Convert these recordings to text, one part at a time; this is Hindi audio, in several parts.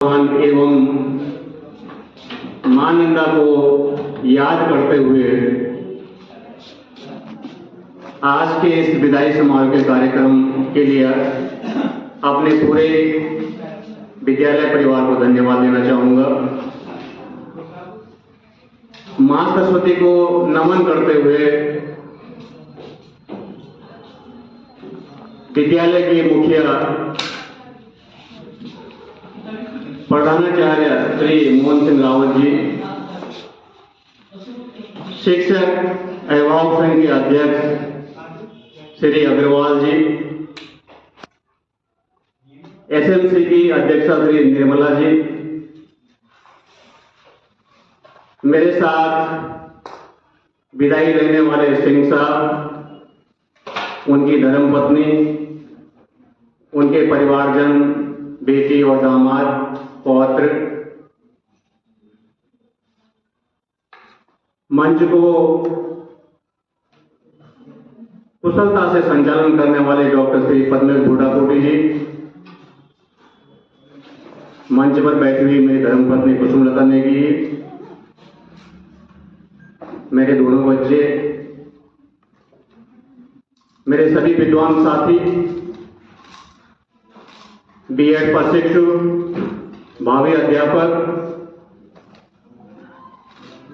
एवं मानवता को याद करते हुए आज के इस विदाई समारोह के कार्यक्रम के लिए अपने पूरे विद्यालय परिवार को धन्यवाद देना चाहूंगा। मां सरस्वती को नमन करते हुए विद्यालय के मुखिया प्रधानाचार्य श्री मोहन सिंह रावत जी, शिक्षक अभिभावक संघ के अध्यक्ष श्री अग्रवाल जी, एसएमसी की अध्यक्षा श्री निर्मला जी, मेरे साथ विदाई लेने वाले सिंह साहब, उनकी धर्मपत्नी, उनके परिवारजन, बेटी और दामाद, पौत्र, मंच को कुशलता से संचालन करने वाले डॉक्टर श्री पद्मेश बूढ़ाकोटी जी, मंच पर बैठी हुई मेरी धर्मपत्नी कुसुमलता नेगी, मेरे दोनों बच्चे, मेरे सभी विद्वान साथी, बीएड प्रशिक्षु, भावी अध्यापक,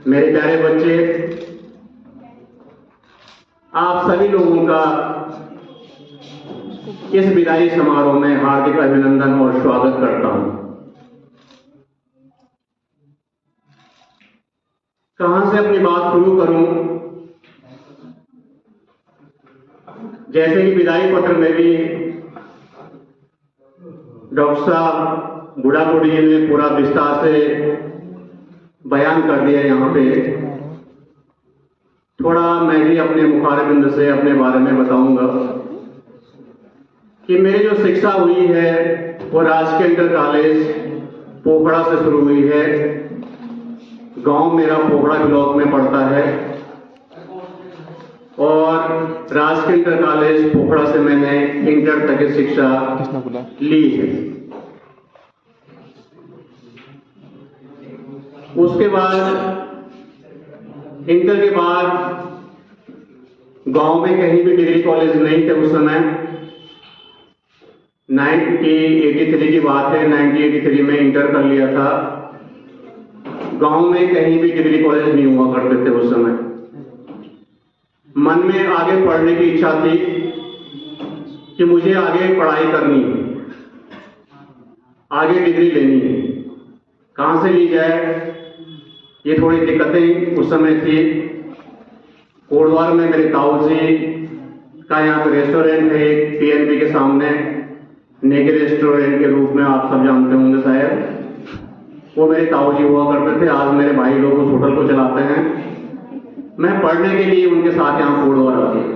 मेरे प्यारे बच्चे, आप सभी लोगों का इस विदाई समारोह में हार्दिक अभिनंदन और स्वागत करता हूं। कहां से अपनी बात शुरू करूं? जैसे कि विदाई पत्र में भी डॉक्टर साहब बूढ़ाकोटी जी ने पूरा विस्तार से बयान कर दिया, यहाँ पे थोड़ा मैं भी अपने मुखारबिंद से अपने बारे में बताऊंगा कि मेरी जो शिक्षा हुई है वो राजकीय इंटर कॉलेज पोखड़ा से शुरू हुई है। गांव मेरा पोखड़ा ब्लॉक में पड़ता है और राजकीय इंटर कॉलेज पोखड़ा से मैंने इंटर तक की शिक्षा ली है। उसके बाद इंटर के बाद गांव में कहीं भी डिग्री कॉलेज नहीं थे उस समय। 1983 की बात है, 1983 में इंटर कर लिया था। गांव में कहीं भी डिग्री कॉलेज नहीं हुआ करते थे उस समय। मन में आगे पढ़ने की इच्छा थी कि मुझे आगे पढ़ाई करनी है, आगे डिग्री लेनी है। कहां से ली जाए, ये थोड़ी दिक्कतें उस समय थी। कोटद्वार में मेरे ताऊ जी का यहाँ पे रेस्टोरेंट है, पीएनबी के सामने, नेगी रेस्टोरेंट के रूप में आप सब जानते होंगे शायद। वो मेरे ताऊ जी हुआ करते थे। आज मेरे भाई लोग उस होटल को चलाते हैं। मैं पढ़ने के लिए उनके साथ यहाँ कोटद्वार आ गया।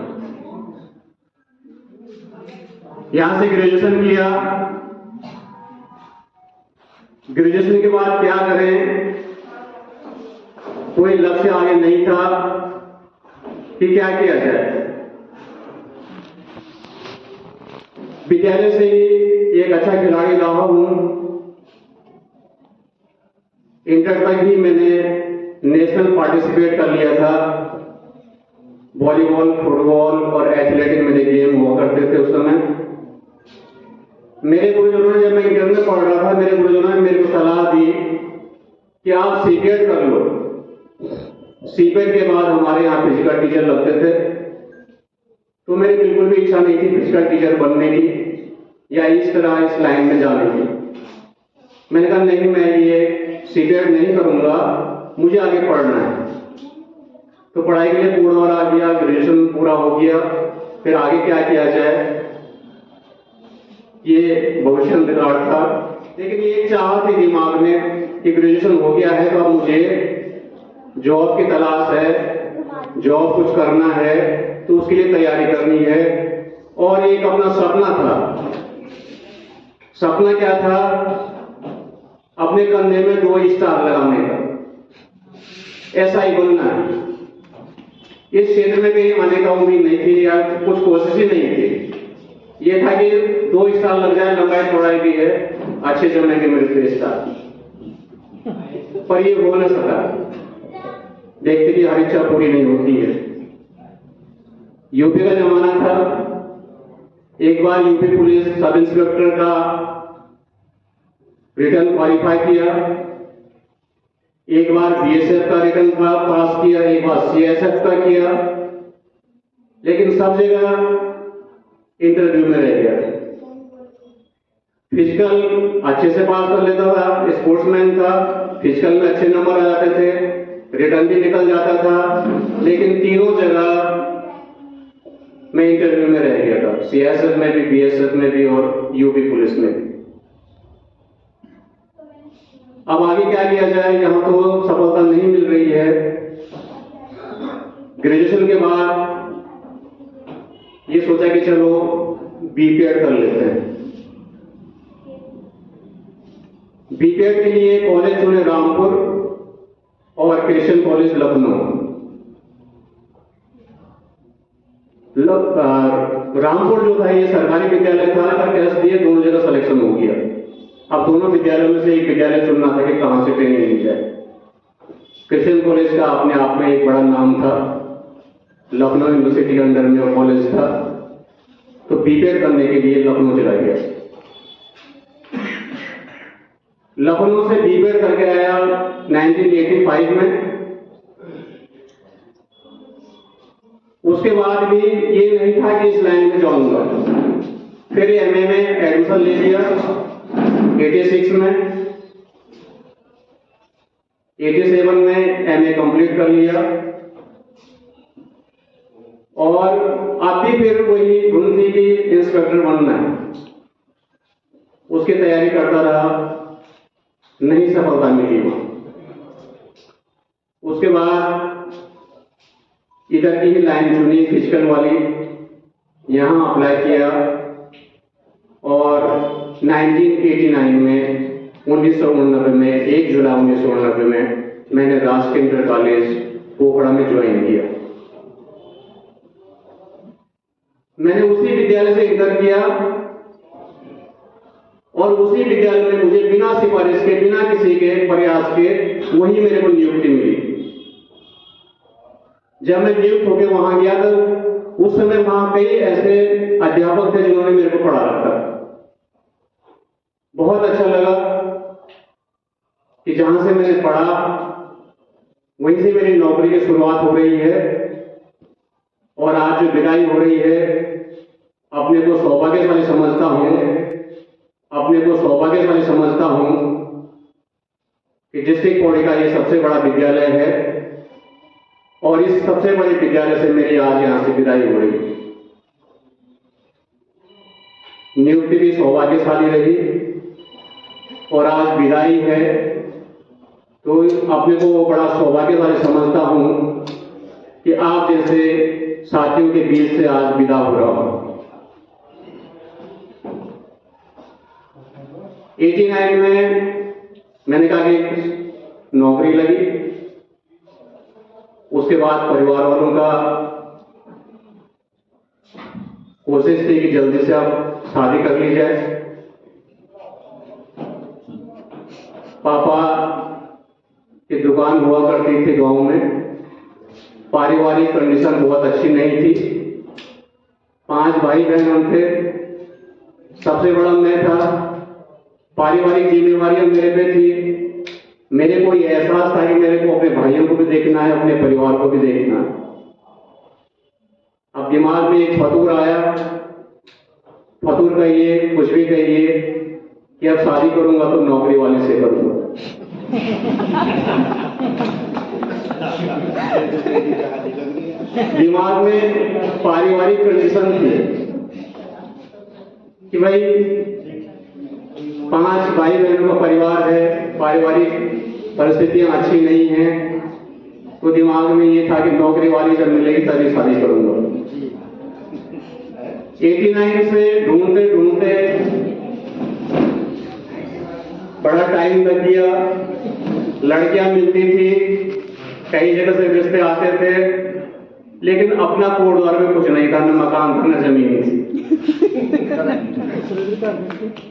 यहां से ग्रेजुएशन किया। ग्रेजुएशन के बाद क्या करें, कोई लक्ष्य आगे नहीं था कि क्या किया जाए। विद्यालय से ही एक अच्छा खिलाड़ी रहा हूं। इंटर तक ही मैंने नेशनल पार्टिसिपेट कर लिया था। वॉलीबॉल, फुटबॉल और एथलेटिक मेरे गेम हुआ करते थे उस समय। मेरे गुरुजनों ने, जब मैं इंटर में पढ़ रहा था, मेरे गुरुजनों ने मेरे को सलाह दी कि आप सीपेट कर लो। सीपेट के बाद हमारे यहाँ फिजिकल टीचर लगते थे, तो मेरी बिल्कुल भी इच्छा नहीं थी फिजिकल टीचर बनने की या इस तरह इस लाइन में जाने की। मैंने कहा नहीं, मैं ये सीपेट नहीं करूंगा, मुझे आगे पढ़ना है। तो पढ़ाई के लिए कोटद्वार आ गया, ग्रेजुएशन पूरा हो गया। फिर आगे क्या किया जाए, ये भविष्य अंधकार था। लेकिन ये चाह थी दिमाग में कि ग्रेजुएशन हो गया है तो अब मुझे जॉब की तलाश है, जॉब कुछ करना है, तो उसके लिए तैयारी करनी है। और एक अपना सपना था। सपना क्या था, अपने कंधे में 2 स्टार लगाने का, ऐसा ही बनना है। इस क्षेत्र में कहीं आने का उम्मीद नहीं थी या कुछ कोशिश ही नहीं थी। ये था कि 2 साल लग जाए, लंबाई चौड़ाई भी है, अच्छे जमेंगे मेरे फेस का, पर ये हो न सका। देखते कि हर इच्छा पूरी नहीं होती है। यूपी का जमाना था, एक बार यूपी पुलिस सब इंस्पेक्टर का रिटर्न क्वालिफाई किया, एक बार बीएसएफ का रिटर्न पास किया, एक बार सीएसएफ का किया, लेकिन सब जगह इंटरव्यू में रह गया। फिजिकल अच्छे से पास कर लेता था, स्पोर्ट्समैन था, फिजिकल में अच्छे नंबर आ जाते थे, रिटर्न भी निकल जाता था, लेकिन तीनों जगह मैं इंटरव्यू में रह गया था, सीएसएफ में भी, बीएसएफ में भी और यूपी पुलिस में भी। अब आगे क्या किया जाए, यहां तो सफलता नहीं मिल रही है। ग्रेजुएशन के बाद ये सोचा कि चलो बीपीएड कर लेते हैं। बीपीएड के लिए कॉलेज चुने रामपुर और क्रिश्चियन कॉलेज लखनऊ। रामपुर जो था ये सरकारी विद्यालय था, टेस्ट दिए, दोनों जगह सिलेक्शन हो गया। अब दोनों विद्यालयों में से एक विद्यालय चुनना था कि कहां से ट्रेनिंग ली जाए। क्रिश्चियन कॉलेज का अपने आप में एक बड़ा नाम था, लखनऊ यूनिवर्सिटी के अंडर में कॉलेज था, तो बीपीएड करने के लिए लखनऊ चला गया। लखनऊ से बीपीएड करके आया 1985 में। उसके बाद भी ये नहीं था कि इस लाइन में जाऊंगा, फिर एमए में एडमिशन ले लिया 86 में, 87 में एमए कंप्लीट कर लिया और अब भी फिर वही धुन थी कि इंस्पेक्टर बनना है, उसकी तैयारी करता रहा, नहीं सफलता मिली वहां। उसके बाद इधर की ही लाइन चुनी, फिजिकल वाली, यहां अप्लाई किया और 1989 में 1989 में 1 जुलाई 1989 में मैंने राजकीय इंटर कॉलेज पोखड़ा में ज्वाइन किया। मैंने उसी विद्यालय से इंटर किया और उसी विद्यालय में मुझे बिना सिफारिश के, बिना किसी के प्रयास के वही मेरे को नियुक्ति मिली। जब मैं नियुक्त होकर वहां गया तो उस समय वहां कई ऐसे अध्यापक थे जिन्होंने मेरे को पढ़ा रखा। बहुत अच्छा लगा कि जहां से मैंने पढ़ा वहीं से मेरी नौकरी की शुरुआत हो रही है और आज जो विदाई हो रही है, अपने को सौभाग्यशाली समझता हूं, अपने को सौभाग्यशाली समझता हूं कि डिस्ट्रिक्ट पौड़ी का ये सबसे बड़ा विद्यालय है और इस सबसे बड़े विद्यालय से मेरी आज यहां से विदाई हो रही है। नियुक्ति भी सौभाग्यशाली रही और आज विदाई है, तो अपने को वो बड़ा सौभाग्यशाली समझता हूं कि आप जैसे साथियों के बीच से आज विदा हो रहा हूं। 89 में मैंने कहा कि नौकरी लगी, उसके बाद परिवार वालों का कोशिश थी कि जल्दी से आप शादी कर ली जाए। पापा की दुकान हुआ करती थी गांव में, पारिवारिक कंडीशन बहुत अच्छी नहीं थी, 5 भाई बहन हम थे, सबसे बड़ा मैं था, पारिवारिक जिम्मेवारियां मेरे पे थी। मेरे को ये एहसास था कि मेरे को अपने भाइयों को भी देखना है, अपने परिवार को भी देखना है। अब दिमाग में एक फतूर आया, फतूर कहिए, कुछ भी कहिए, कि अब शादी करूंगा तो नौकरी वाले से करूंगा। दिमाग में पारिवारिक कंडीशन थी कि भाई 5 भाई बहनों का परिवार है, पारिवारिक परिस्थितियां अच्छी नहीं हैं, तो दिमाग में ये था कि नौकरी वाली जब मिलेगी तभी शादी करूंगा। 89 से ढूंढते ढूंढते बड़ा टाइम लग गया, लड़कियां मिलती थी, कई जगह से रिश्ते आते थे, लेकिन अपना कोट द्वार में कुछ नहीं था, न मकान था न जमीन थी।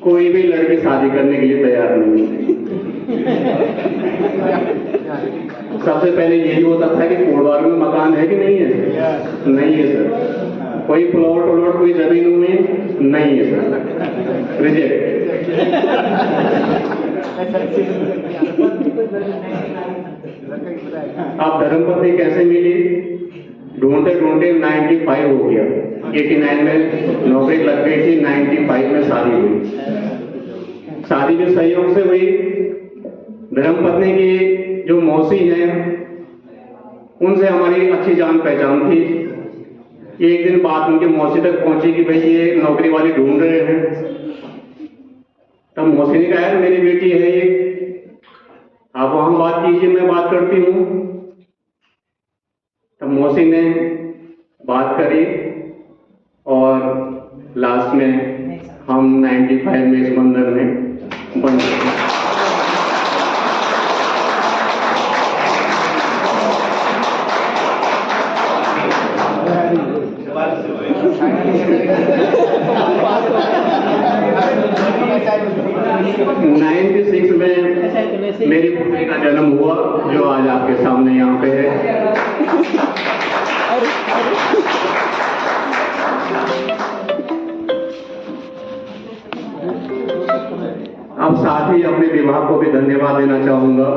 कोई भी लड़की शादी करने के लिए तैयार नहीं है। सबसे पहले यही होता था कि कोटद्वार में मकान है कि नहीं है? नहीं है सर। कोई प्लॉट व्लॉट कोई जमीन में नहीं है सर, रिजेक्ट। आप धर्मपत्नी कैसे मिली? ढूंढते ढूंढते 95 हो गया, 89 में नौकरी लग गई थी, 95 में शादी हुई। शादी भी सहयोग से हुई। धर्मपत्नी की जो मौसी हैं उनसे हमारी अच्छी जान पहचान थी। एक दिन बात उनकी मौसी तक पहुंची कि भाई ये नौकरी वाली ढूंढ रहे हैं। तब मौसी ने कहा मेरी बेटी है ये, आप वहां बात कीजिए, मैं बात करती हूं। तब मौसी ने बात करी और लास्ट में हम 95 में इस बंधन में बन गए। 96 में मेरी पुत्री का जन्म हुआ, जो आज आपके सामने यहाँ पे है। अब साथ ही अपने विभाग को भी धन्यवाद देना चाहूंगा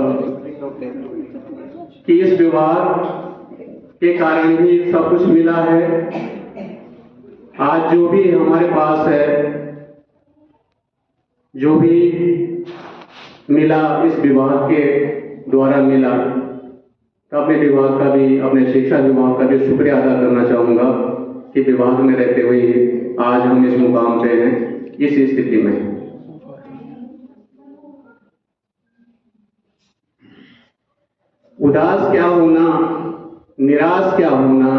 कि इस विभाग के कारण ही सब कुछ मिला है। आज जो भी हमारे पास है, जो भी मिला इस विभाग के द्वारा मिला, तो अपने विभाग का भी, अपने शिक्षा विभाग का भी शुक्रिया अदा करना चाहूंगा कि विभाग में रहते हुए आज हम इस मुकाम पे हैं, इस स्थिति में। उदास क्या होना, निराश क्या होना,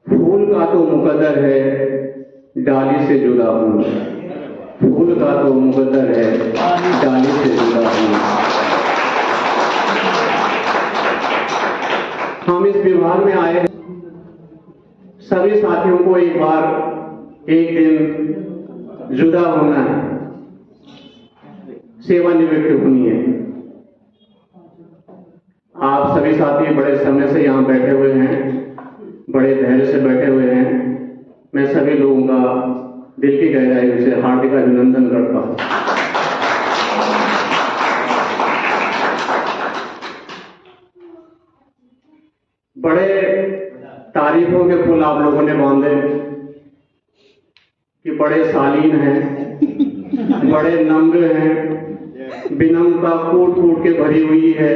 फूल का तो मुकद्दर है डाली से जुदा होना। फूल का तो मुकद्दर है डाली से जुदा होना। हम इस विभाग में आए, सभी साथियों को एक बार एक दिन जुदा होना है, सेवानिवृत्त होनी है। आप सभी साथी बड़े समय से यहाँ बैठे हुए हैं, बड़े धैर्य से बैठे हुए हैं। मैं सभी लोगों का दिल की गहराई से हार्दिक अभिनंदन करता हूँ। बड़े तारीफों के पुल आप लोगों ने बांधे कि बड़े शालीन हैं, बड़े नम्र हैं, विनम्रता कूट कूट के भरी हुई है।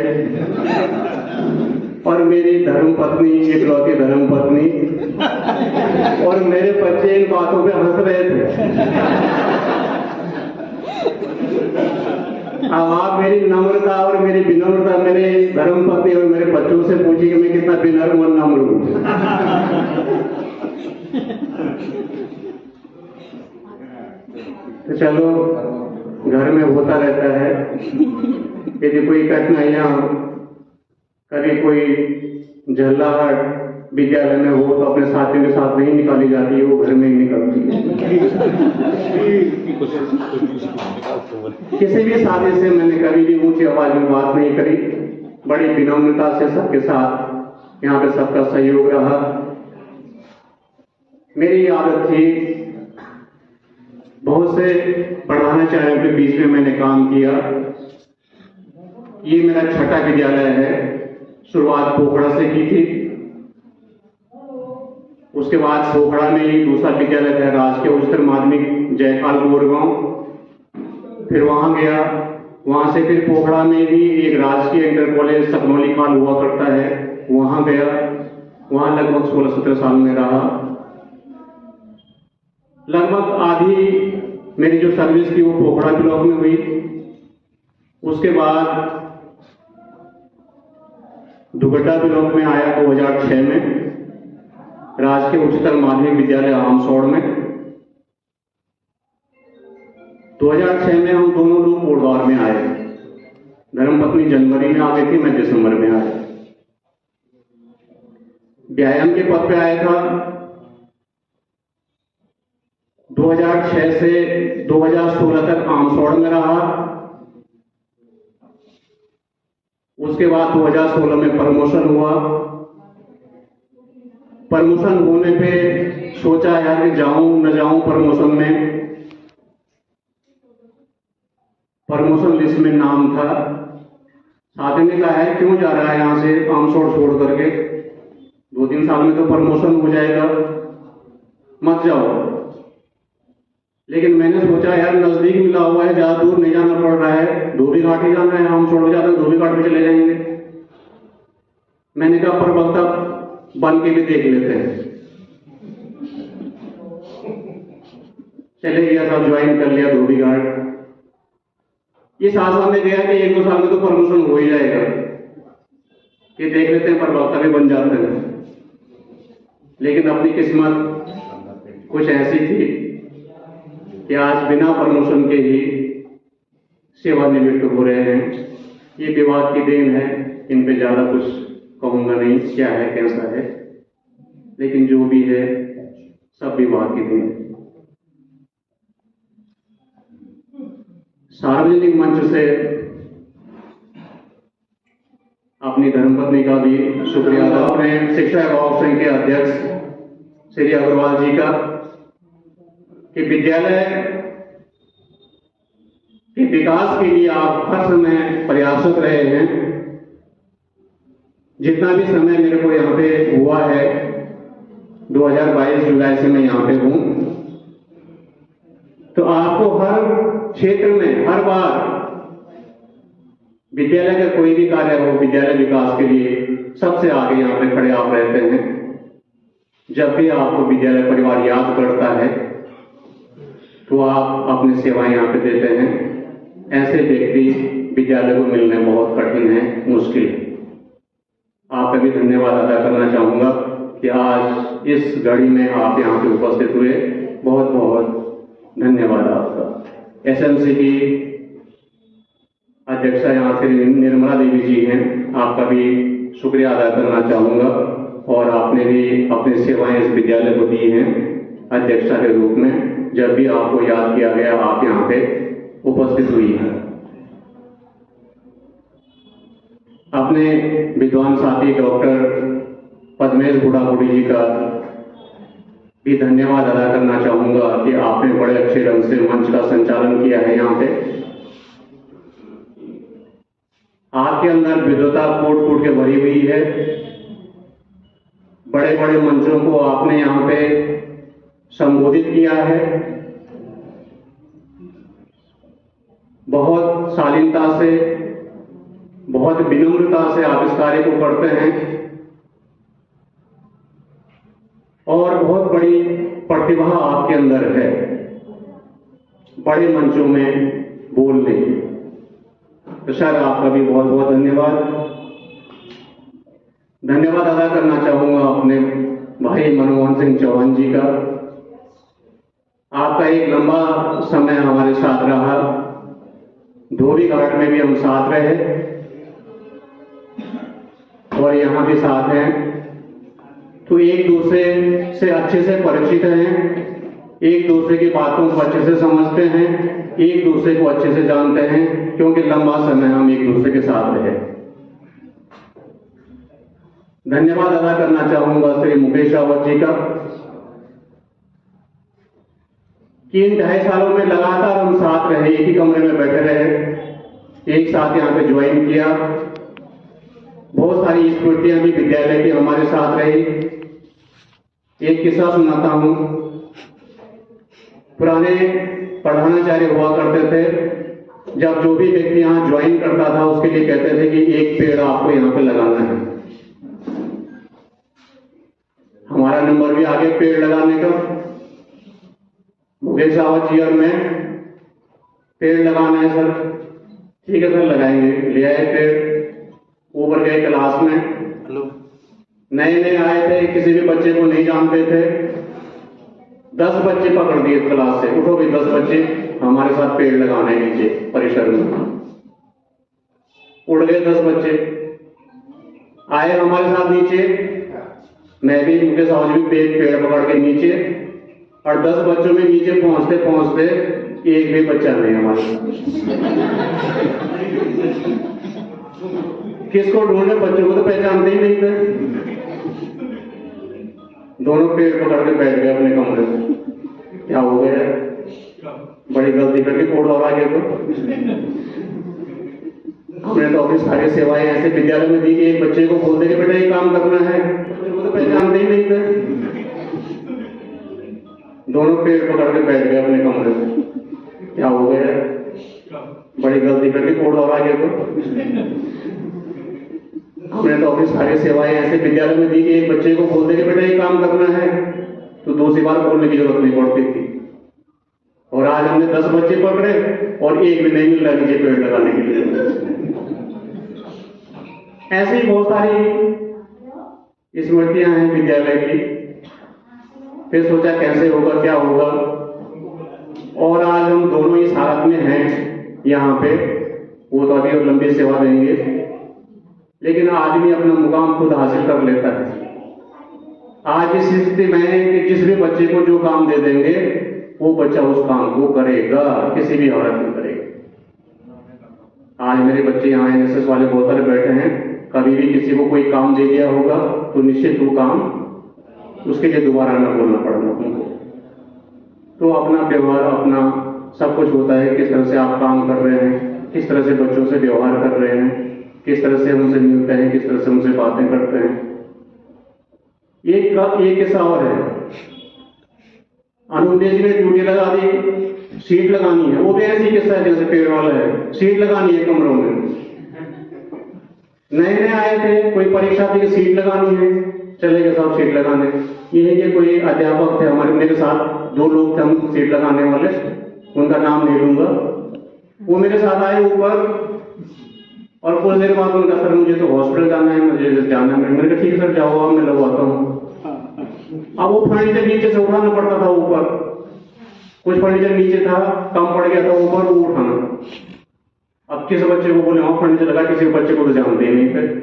और मेरी धर्मपत्नी, इकलौती धर्मपत्नी, और मेरे बच्चे इन बातों पे हंस रहे थे। अब आप मेरी नम्रता और मेरी विनम्रता मेरे धर्मपत्नी और मेरे बच्चों से पूछिए कि मैं कितना विनम्र और नम्र हूं। तो चलो, घर में होता रहता है। यदि कोई कठिनाइयां, कभी कोई झल्लाहट विद्यालय में हो तो अपने साथियों के साथ नहीं निकाली जाती है, वो घर में ही निकलती है। किसी भी साथी से मैंने कभी भी ऊंची आवाज में बात नहीं करी, बड़ी विनम्रता से सबके साथ यहाँ पे सबका सहयोग रहा। मेरी आदत थी, बहुत से पढ़ाना के बीच में मैंने काम किया। ये मेरा छठा विद्यालय है, शुरुआत पोखड़ा से की थी। उसके बाद पोखड़ा में ही दूसरा विद्यालय था, राजकीय उच्चतर माध्यमिक जयकाल गोरगांव। फिर वहां गया, वहां से फिर पोखड़ा में ही एक राजकीय इंटर कॉलेज सकनौली खाल हुआ करता है, वहां गया। वहां लगभग 16-17 साल में रहा। लगभग आधी मेरी जो सर्विस थी वो पोखड़ा ब्लॉक में हुई। उसके बाद दुगड्डा ब्लॉक में आया 2006 में, राजकीय उच्चतर माध्यमिक विद्यालय आमसौड़ में। 2006 में हम दोनों लोग कोटद्वार में आए। धर्मपत्नी जनवरी में आ गई थी, मैं दिसंबर में आया। व्यायाम के पद पे आया था। 2006 से 2016 तक आमसोड़ में रहा। उसके बाद 2016 में प्रमोशन हुआ। प्रमोशन होने पे सोचा यार कि जाऊं न जाऊं प्रमोशन में। प्रमोशन लिस्ट में नाम था। साथी ने कहा है क्यों जा रहा है यहां से आमसोड़ छोड़ करके, 2-3 साल में तो प्रमोशन हो जाएगा, मत जाओ। लेकिन मैंने सोचा यार नजदीक मिला हुआ है, ज्यादा दूर नहीं जाना पड़ रहा है, धोबी घाट ही जाना है, आमसोड़ जाते हैं धोबी घाट में चले जाएंगे। मैंने कहा प्रवक्ता बन के भी देख लेते हैं। चले गया, सब ज्वाइन कर लिया धोबी घाट। इस आशा में गया कि 1-2 साल में तो प्रमोशन हो ही जाएगा, ये देख लेते हैं प्रवक्ता भी बन जाते हैं। लेकिन अपनी किस्मत कुछ ऐसी थी कि आज बिना प्रमोशन के ही सेवानिवृत्त हो रहे हैं। ये विभाग की देन है, इन पे ज्यादा कुछ कहूंगा नहीं, क्या है कैसा है, लेकिन जो भी है सब विभाग की देन है। सार्वजनिक मंच से अपनी धर्मपत्नी का भी शुक्रिया अदा अपने शिक्षा विभाग संघ के अध्यक्ष श्री अग्रवाल जी का, कि विद्यालय के विकास के लिए आप हर समय प्रयासरत रहे हैं। जितना भी समय मेरे को यहाँ पे हुआ है, 2022 जुलाई से मैं यहाँ पे हूँ, तो आपको हर क्षेत्र में हर बार विद्यालय का कोई भी कार्य हो, विद्यालय विकास के लिए सबसे आगे यहाँ पे खड़े आप रहते हैं। जब भी आपको विद्यालय परिवार याद करता है तो आप अपनी सेवाएं यहाँ पे देते हैं। ऐसे व्यक्ति विद्यालय को मिलने बहुत कठिन है, मुश्किल है। आपका भी धन्यवाद अदा करना चाहूंगा कि आज इस घड़ी में आप यहाँ पे उपस्थित हुए, बहुत बहुत धन्यवाद आपका। एसएमसी की अध्यक्षा यहाँ से निर्मला देवी जी हैं, आपका भी शुक्रिया अदा करना चाहूंगा। और आपने भी अपनी सेवाएं इस विद्यालय को दी हैं अध्यक्षा के रूप में। जब भी आपको याद किया गया आप यहाँ पे उपस्थित हुई हैं। अपने विद्वान साथी डॉक्टर पद्मेश बुढ़ाबुढ़ी जी का भी धन्यवाद अदा करना चाहूंगा कि आपने बड़े अच्छे ढंग से मंच का संचालन किया है। यहाँ पे आपके अंदर विद्वता कूट कूट के भरी हुई है। बड़े बड़े मंचों को आपने यहाँ पे संबोधित किया है। बहुत शालीनता से, बहुत विनम्रता से आप इस कार्य को करते हैं और बहुत बड़ी प्रतिभा आपके अंदर है बड़े मंचों में बोलने की। तो शायद आपका भी बहुत बहुत धन्यवाद अदा करना चाहूंगा अपने भाई मनमोहन सिंह चौहान जी का। आपका एक लंबा समय हमारे साथ रहा, धोबी घाट में भी हम साथ रहे और यहाँ भी साथ हैं, तो एक दूसरे से अच्छे से परिचित हैं, एक दूसरे की बातों को अच्छे से समझते हैं, एक दूसरे को अच्छे से जानते हैं, क्योंकि लंबा समय हम एक दूसरे के साथ रहे। धन्यवाद अदा करना चाहूंगा श्री मुकेश रावत जी का कि इन 2.5 सालों में लगातार हम साथ रहे, एक ही कमरे में बैठे रहे, एक साथ यहाँ पे ज्वाइन किया। बहुत सारी स्मृतियां भी विद्यालय की हमारे साथ रही। एक किस्सा सुनाता हूं। पुराने प्रधानाचार्य हुआ करते थे, जब जो भी व्यक्ति यहाँ ज्वाइन करता था उसके लिए कहते थे कि एक पेड़ आपको यहाँ पे लगाना है। हमारा नंबर भी आगे पेड़ लगाने का। मुकेश रावत जी और मैं, पेड़ लगाना है सर, ठीक है सर लगाएंगे। ले आए पेड़, ऊपर गए क्लास में। नए नए आए थे, किसी भी बच्चे को नहीं जानते थे। 10 बच्चे पकड़ दिए क्लास से, उठो भी 10 बच्चे हमारे साथ पेड़ लगाने नीचे परिसर में। उड़ गए 10 बच्चे, आए हमारे साथ नीचे। मैं भी मुकेश साहब जी भी पेड़ पकड़ के नीचे और 10 बच्चों में नीचे पहुंचते पहुंचते एक भी बच्चा नहीं हमारे। किसको ढूंढे, बच्चों को तो पहचानते ही नहीं थे। दोनों पेड़ पकड़ के बैठ गए अपने कमरे में। क्या हो गया, बड़ी गलती करके कोड और आगे को। हमने तो अपनी सारी सेवाएं ऐसे विद्यालय में दी कि एक बच्चे को बोलते कि बेटा ये काम करना है, बच्चों को तो पहचानते ही नहीं थे। दोनों पेड़ पकड़ के बैठ गए अपने कमरे में। क्या हो गया, बड़ी गलती करके कोड और आगे को। हमने तो अपनी सारी सेवाएं ऐसे विद्यालय में दी कि एक बच्चे को बोलते कि बेटा ये काम करना है, तो दूसरी बार बोलने की जरूरत नहीं पड़ती थी। और आज हमने 10 बच्चे पकड़े और एक भी नहीं मिल रहा नीचे पेड़ लगाने के लिए। ऐसी बहुत सारी स्मृतियां हैं विद्यालय की। फिर सोचा कैसे होगा, क्या होगा, और आज हम दोनों इस हालत में हैं यहाँ पे। वो तो अभी और लंबी सेवा देंगे, लेकिन आदमी अपना मुकाम खुद हासिल कर लेता है। आज इस स्थिति में है कि जिस भी बच्चे को जो काम दे देंगे वो बच्चा उस काम को करेगा, किसी भी हालत में करेगा। आज मेरे बच्चे यहाँ एनएसएस वाले बहुत सारे बैठे हैं, कभी भी किसी को कोई काम दे दिया होगा तो निश्चित वो काम उसके लिए दोबारा न बोलना पड़ेगा उनको। तो अपना व्यवहार, अपना सब कुछ होता है, किस तरह से आप काम कर रहे हैं, किस तरह से बच्चों से व्यवहार कर रहे हैं, किस तरह से उनसे मिलते हैं, किस तरह से उनसे बातें करते हैं। एक किस्सा और है। अनुदेश जी ने ड्यूटी लगा दी, सीट लगानी है। वो भी ऐसी किस्सा है जैसे पेड़ वाला है, सीट लगानी है कमरों में। नए नए आए थे, कोई परीक्षा थी कि सीट लगानी है, चले गए सब सीट लगाने। ये है कि कोई अध्यापक थे हमारे, मेरे साथ 2 लोग थे हम सीट लगाने वाले, उनका नाम नहीं लूंगा। वो मेरे साथ आए ऊपर और कुछ देर बाद उनका, सर मुझे तो हॉस्पिटल जाना है, मुझे जाना है। मैंने कहा ठीक सर जाओ, मैं लगवाता हूँ। अब वो फर्नीचर नीचे से उठाना पड़ता था ऊपर, कुछ फर्नीचर नीचे था, कम पड़ गया था ऊपर, वो उठाना। अब किस बच्चे को बोले वहां फर्नीचर लगा, किसी बच्चे को तो जानते ही नहीं थे।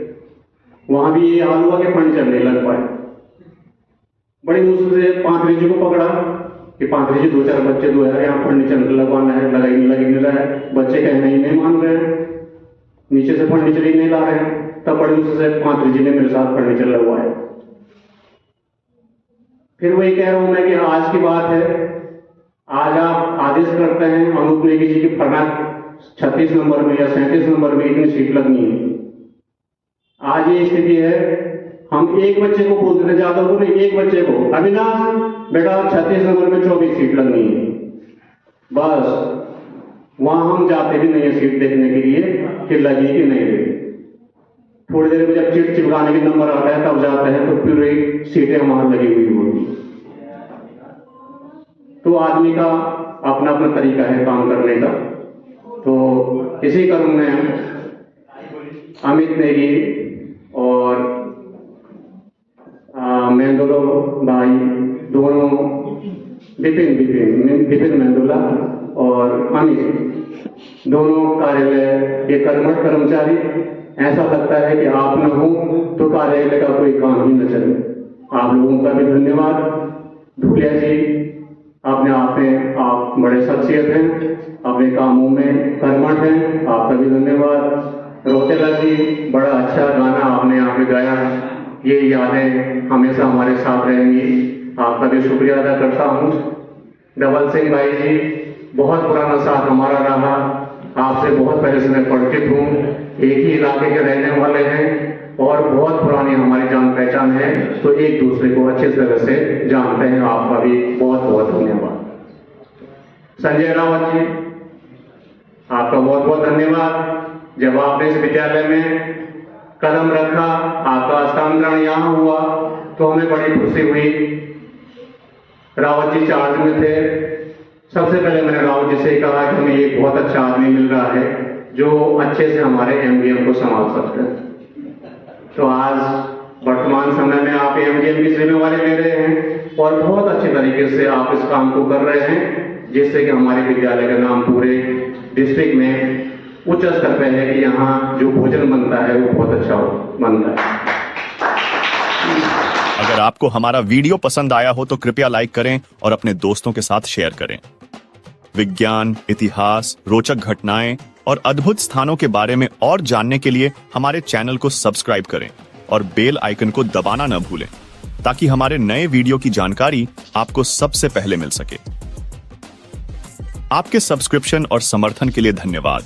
वहां भी ये हाल हुआ कि फर्नीचर नहीं लग पाए। बड़ी मुश्किल से पांतरी जी को पकड़ा कि पांतरी जी 2-4 बच्चे दो यार यहाँ फर्नीचर लगवाना है, लग ही नहीं रहा है। बच्चे कहने ही नहीं मान रहे हैं, नीचे से फर्नीचर ही नहीं ला रहे हैं। तब बड़ी मुश्किल से पांतरी जी ने मेरे साथ फर्नीचर लगवाया। फिर वही कह रहा हूं मैं कि आज की बात है, आज आप आदेश करते हैं अनूप नेगी जी की फरना 36 नंबर में या 37 नंबर में इतनी सीट लगनी है। आज ये स्थिति है, हम एक बच्चे को बोलते थे, ज्यादा को नहीं, एक बच्चे को, अविनाश बेटा 36 नंबर में 24 सीट लगनी है। बस वहां हम जाते भी नहीं है सीट देखने के लिए कि लगी कि नहीं लगी। थोड़ी देर में जब चिट चिपकाने के नंबर आता है तब जाता है, तो फिर एक सीटें वहां लगी हुई होती। तो आदमी का अपना अपना तरीका है काम करने का। तो इसी क्रम में अमित नेगी और मेंदोला भाई दोनों, विपिन मेंदोला और अमित दोनों कार्यालय के कर्मठ कर्मचारी। ऐसा लगता है कि आप न हो तो कार्यालय का कोई काम ही न चले। आप लोगों का भी धन्यवाद। धूलिया जी अपने आप में आप बड़े शख्सियत हैं, अपने कामों में कर्मठ हैं, आपका भी धन्यवाद। रोतेला जी बड़ा अच्छा गाना आपने यहाँ पे गाया, ये यादें हमेशा हमारे साथ रहेंगी, आपका भी शुक्रिया अदा करता हूँ। डबल सिंह भाई जी बहुत पुराना साथ हमारा रहा, आपसे बहुत पहले से मैं परिचित हूँ, एक ही इलाके के रहने वाले हैं और बहुत पुरानी हमारी जान पहचान है, तो एक दूसरे को अच्छे तरह से जानते हैं। आपका भी बहुत बहुत धन्यवाद। संजय रावत जी आपका बहुत बहुत धन्यवाद। जब आपने इस विद्यालय में कदम रखा, आपका हस्तांतरण यहाँ हुआ तो हमें बड़ी खुशी हुई। रावत जी चार्ज में थे। सबसे पहले मैंने रावत जी से कहा कि हमें एक बहुत अच्छा आदमी मिल रहा है जो अच्छे से हमारे एमडीएम को संभाल सकते हैं। तो आज वर्तमान समय में आप एमडीएम की जिम्मेवारी ले रहे हैं और बहुत अच्छे तरीके से आप इस काम को कर रहे हैं, जिससे कि हमारे विद्यालय का नाम पूरे डिस्ट्रिक्ट में उच्च स्तर पर है कि यहाँ जो भोजन बनता है वो बहुत अच्छा बनता है। अगर आपको हमारा वीडियो पसंद आया हो तो कृपया लाइक करें और अपने दोस्तों के साथ शेयर करें। विज्ञान, इतिहास, रोचक घटनाएं और अद्भुत स्थानों के बारे में और जानने के लिए हमारे चैनल को सब्सक्राइब करें और बेल आइकन को दबाना न भूलें, ताकि हमारे नए वीडियो की जानकारी आपको सबसे पहले मिल सके। आपके सब्सक्रिप्शन और समर्थन के लिए धन्यवाद।